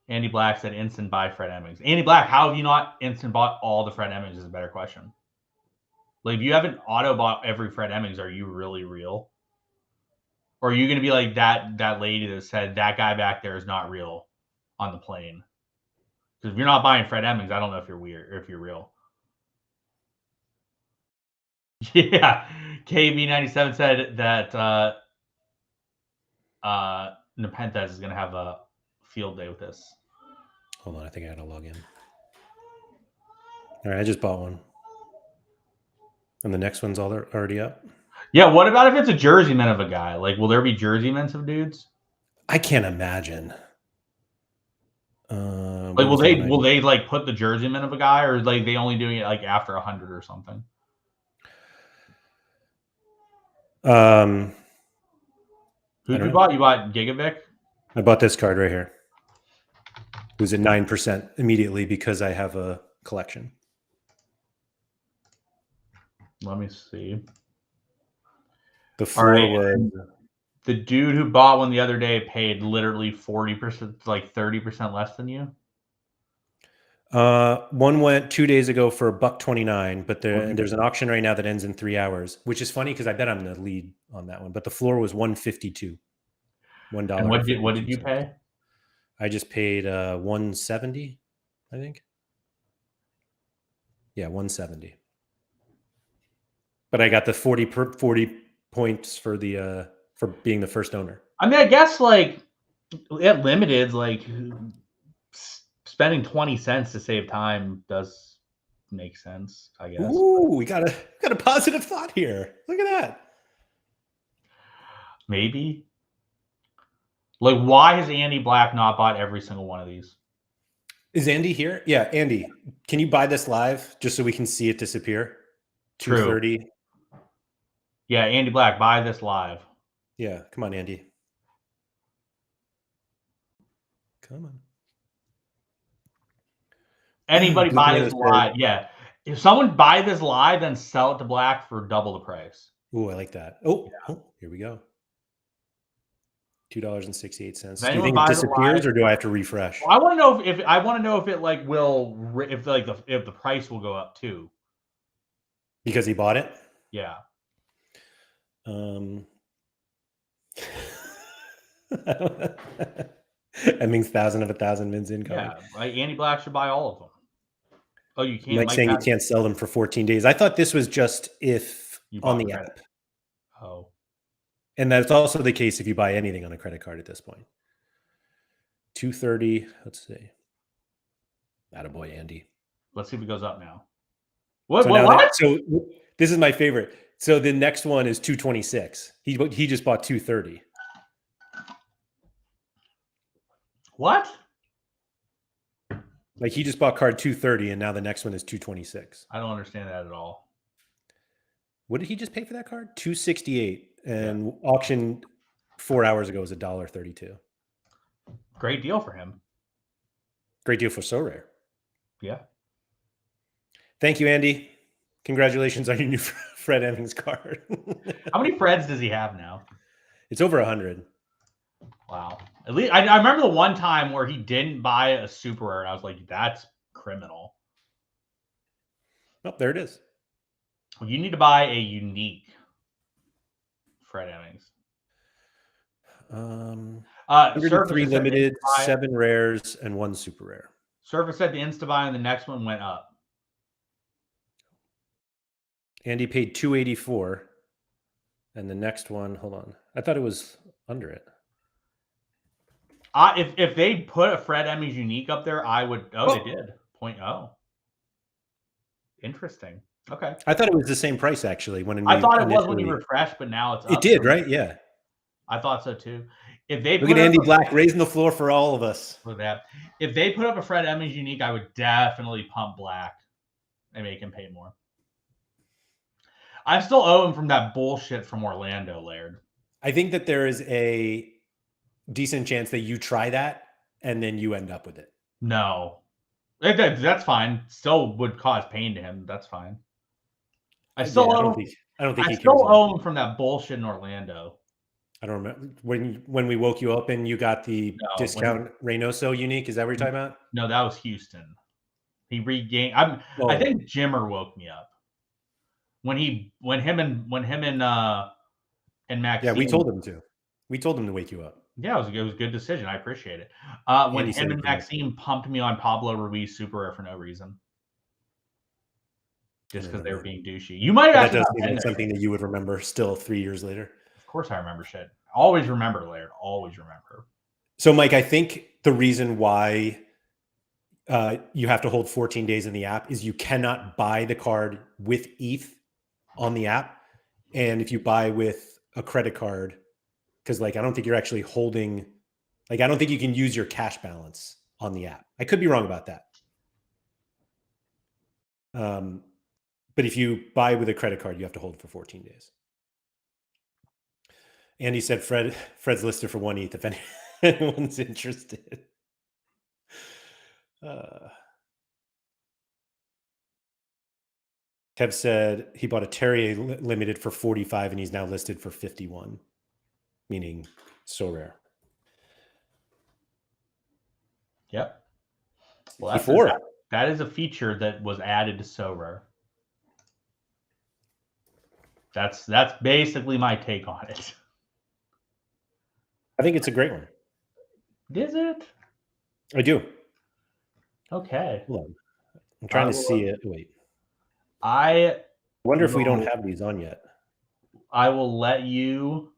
Andy Black said instant buy Fred Emmings? Andy Black, how have you not instant bought all the Fred Emmings is a better question. Like, if you haven't auto bought every Fred Emmings, are you really real? Or are you going to be like that lady that said that guy back there is not real on the plane? Because if you're not buying Fred Emmings, I don't know if you're weird or if you're real. Yeah, KB97 said that Nepenthes is going to have a field day with this. Hold on, I think I got to log in. All right, I just bought one. And the next one's already up? Yeah, what about if it's a jerseyman of a guy? Like, will there be jerseymans of dudes? I can't imagine. Like, will they like put the jerseyman of a guy, or like they only doing it like after 100 or something? Who'd you bought? You bought Gigovic? I bought this card right here. It was at 9% immediately because I have a collection. Let me see. The floor was the dude who bought one the other day paid literally 40%, like 30% less than you. One went 2 days ago for $1.29, but there's an auction right now that ends in 3 hours, which is funny because I bet I'm the lead on that one. But the floor was $1.52. $1. And what did you pay? I just paid $170, I think. Yeah, $170. But I got the 40 points for the for being the first owner. I mean, I guess like at limiteds, like spending 20 cents to save time does make sense, I guess. Ooh, we got a positive thought here. Look at that. Maybe. Like, why has Andy Black not bought every single one of these? Is Andy here? Yeah, Andy, can you buy this live just so we can see it disappear? 230. Yeah, Andy Black, buy this live. Yeah, come on, Andy. Come on. Anybody buy this live? Yeah. If someone buy this live, then sell it to Black for double the price. Ooh, I like that. Oh, here we go. $2.68. Do you think it disappears, or do I have to refresh? Well, I want to know if it like will if the price will go up too. Because he bought it? Yeah. That means 1,000 of 1,000 mins incoming. Yeah, right. Andy Black should buy all of them. Oh, you can't. Mike saying you can't sell them for 14 days. I thought this was just if You on bought the credit. app. Oh, And that's also the case if you buy anything on a credit card at this point. 230. Let's see. Attaboy, Andy. let's see if it goes up now. What? So What? now What? so this is my favorite. So the next one is 226. He just bought 230. What? Like he just bought card 230 and now the next one is 226. I don't understand that at all. What did he just pay for that card? 268 and auction 4 hours ago was $1.32. Great deal for him. Great deal for Sorare. Yeah. Thank you, Andy. Congratulations on your new Fred Emmings card. How many Freds does he have now? It's over 100. Wow. At least I remember the one time where he didn't buy a super rare, and I was like, "That's criminal." Oh, there it is. Well, you need to buy a unique Fred Emmings. 103 limited, 7 rares, and 1 super rare. Surface said the insta buy, and the next one went up. Andy paid 284, and the next one, hold on. I thought it was under it. If they put a Fred Emmings unique up there, I would. Oh, they did. 0.0. Interesting. Okay. I thought it was the same price actually when I thought it was when you refreshed, but now it's up. It did, right? Yeah. I thought so too. If they look at Andy Black raising the floor for all of us. Look at that. If they put up a Fred Emmings unique, I would definitely pump Black and make him pay more. I still owe him from that bullshit from Orlando, Laird. I think that there is a decent chance that you try that and then you end up with it. No. That's fine. Still would cause pain to him. That's fine. I still owe him. I don't think I still owe him from that bullshit in Orlando. I don't remember when we woke you up and you got the discount Reynoso unique. Is that what you're talking about? No, that was Houston. He regained. I think Jimmer woke me up when him and Maxime. Yeah, we told him to. We told him to wake you up. Yeah, it was a good decision. I appreciate it. When him and Maxime pumped me on Pablo Ruiz super rare for no reason. Just because they were being douchey. You might have that does seem like something that you would remember still 3 years later. Of course I remember shit. Always remember, Laird. Always remember. So, Mike, I think the reason why you have to hold 14 days in the app is you cannot buy the card with ETH on the app. And if you buy with a credit card, because I don't think you're actually holding, I don't think you can use your cash balance on the app. I could be wrong about that. But if you buy with a credit card, you have to hold it for 14 days. Andy said Fred's listed for 1 ETH if anyone's interested. Kev said he bought a Terrier limited for 45 and he's now listed for 51, meaning Sorare. Yep. Well, that is a feature that was added to Sorare. That's basically my take on it. I think it's a great one. Is it? I do. Okay. Hold on. I'm trying to see it. Wait. I wonder if we don't have these on yet. I will let you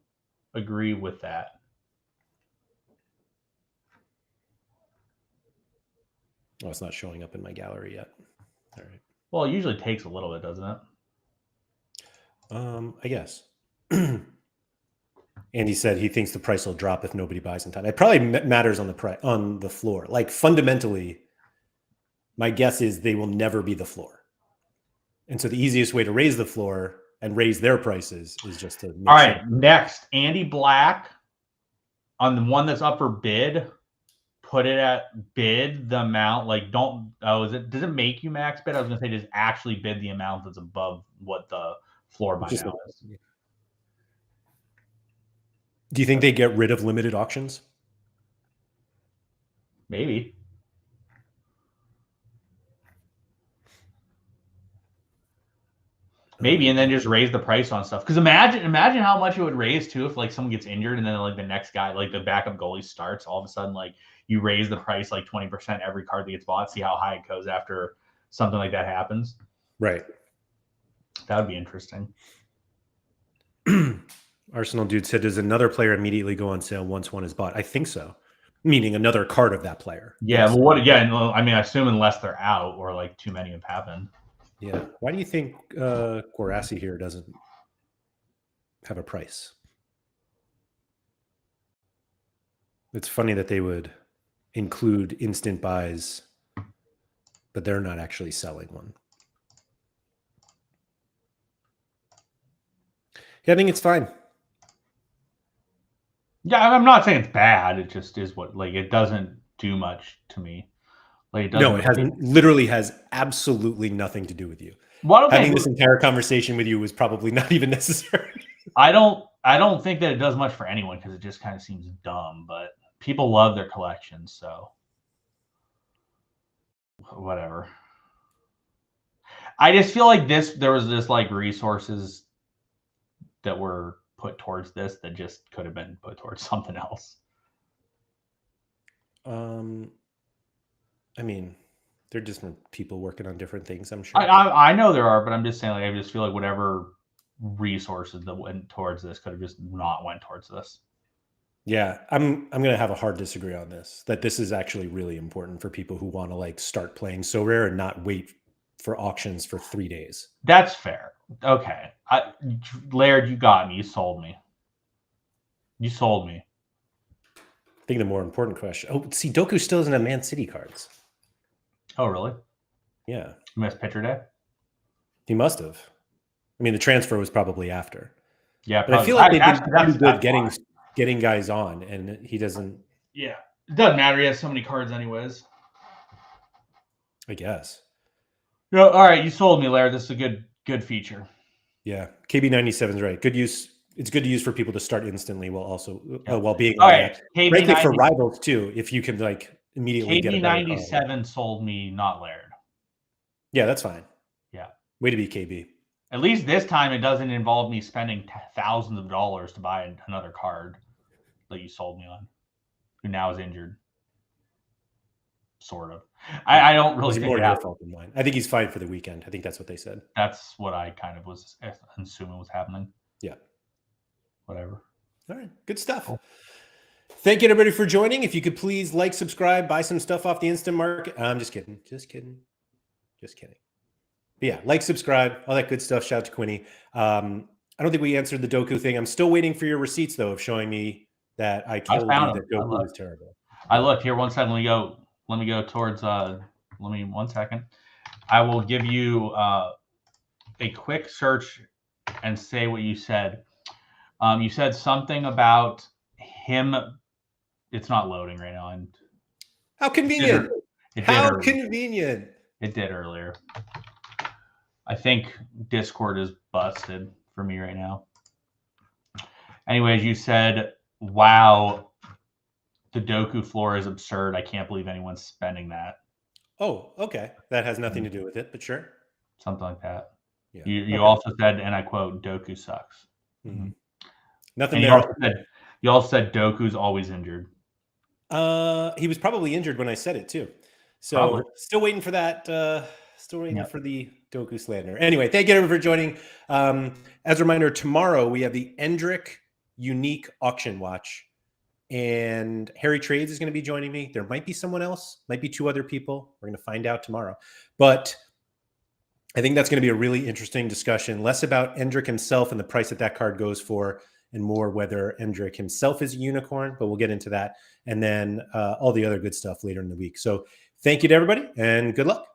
agree with that. Oh, it's not showing up in my gallery yet. All right. Well, it usually takes a little bit, doesn't it? I guess. Andy said he thinks the price will drop if nobody buys in time. It probably matters on the price on the floor. Fundamentally, my guess is they will never be the floor. And so the easiest way to raise the floor and raise their prices is just to make All right, next, Andy Black on the one that's up for bid, put it at bid the amount. Does it make you max bid? I was gonna say just actually bid the amount that's above what the floor by now is. Do you think they get rid of limited auctions? Maybe. Maybe, and then just raise the price on stuff. Because imagine how much it would raise too if like someone gets injured and then like the next guy, like the backup goalie starts. All of a sudden, like you raise the price like 20% every card that gets bought. See how high it goes after something like that happens. Right. That would be interesting. Arsenal dude said, does another player immediately go on sale once one is bought? I think so. Meaning another card of that player. Yeah. Yes. Well, what? Yeah. I mean, I assume unless they're out or like too many have happened. Yeah. Why do you think Guarassi here doesn't have a price? It's funny that they would include instant buys, but they're not actually selling one. Yeah, I think it's fine. Yeah, I'm not saying it's bad. It just is what, like, it doesn't do much to me. Like, it doesn't. No, it hasn't. Literally has absolutely nothing to do with you. Having this entire conversation with you was probably not even necessary. I don't think that it does much for anyone because it just kind of seems dumb. But people love their collections, so whatever. I just feel like there was this like resources that were put towards this that just could have been put towards something else. I mean, they're different people working on different things, I'm sure. I know there are, but I'm just saying, like, I just feel like whatever resources that went towards this could have just not went towards this. Yeah, I'm gonna have a hard disagree on this. That this is actually really important for people who want to like start playing Sorare and not wait for auctions for 3 days. That's fair. Okay, Laird, you got me. You sold me. You sold me. I think the more important question. Oh, see, Doku still doesn't have Man City cards. Oh, really? Yeah. You missed pitcher day? He must have. I mean, the transfer was probably after. Yeah, but I feel like they've been too good getting guys on, and he doesn't. Yeah, it doesn't matter. He has so many cards, anyways. I guess. No, all right, you sold me, Laird. This is a good feature. Yeah, KB97 is right. Good use. It's good to use for people to start instantly while also while being all right. Frankly, for rivals too, if you can like immediately get a better card. KB97 sold me, not Laird. Yeah, that's fine. Yeah, way to be, KB. At least this time it doesn't involve me spending thousands of dollars to buy another card that you sold me on, who now is injured. Sort of. I don't really think more your fault than mine. I think he's fine for the weekend. I think that's what they said. That's what I kind of was assuming was happening. Yeah. Whatever. All right. Good stuff. Cool. Thank you, everybody, for joining. If you could please like, subscribe, buy some stuff off the instant market. I'm just kidding. Just kidding. Just kidding. But yeah, like, subscribe, all that good stuff. Shout out to Quinny. I don't think we answered the Doku thing. I'm still waiting for your receipts, though, of showing me that I told you that Doku was terrible. I looked here. 1 second. Let me go towards. Let me 1 second. I will give you a quick search and say what you said. You said something about him. It's not loading right now. And how convenient! How convenient! It did earlier. I think Discord is busted for me right now. Anyways, you said, wow, the Doku floor is absurd. I can't believe anyone's spending that. Oh, okay. That has nothing to do with it, but sure. Something like that. Yeah. You also said, and I quote, Doku sucks. Mm-hmm. Nothing there. You also said Doku's always injured. He was probably injured when I said it too. So still waiting for that. Still waiting for the Doku slander. Anyway, thank you everyone for joining. As a reminder, tomorrow we have the Endrick Unique Auction Watch. And Harry Trades is going to be joining me. There might be someone else, might be 2 other people. We're going to find out tomorrow. But I think that's going to be a really interesting discussion. Less about Endrick himself and the price that card goes for, and more whether Endrick himself is a unicorn. But we'll get into that. And then all the other good stuff later in the week. So thank you to everybody and good luck.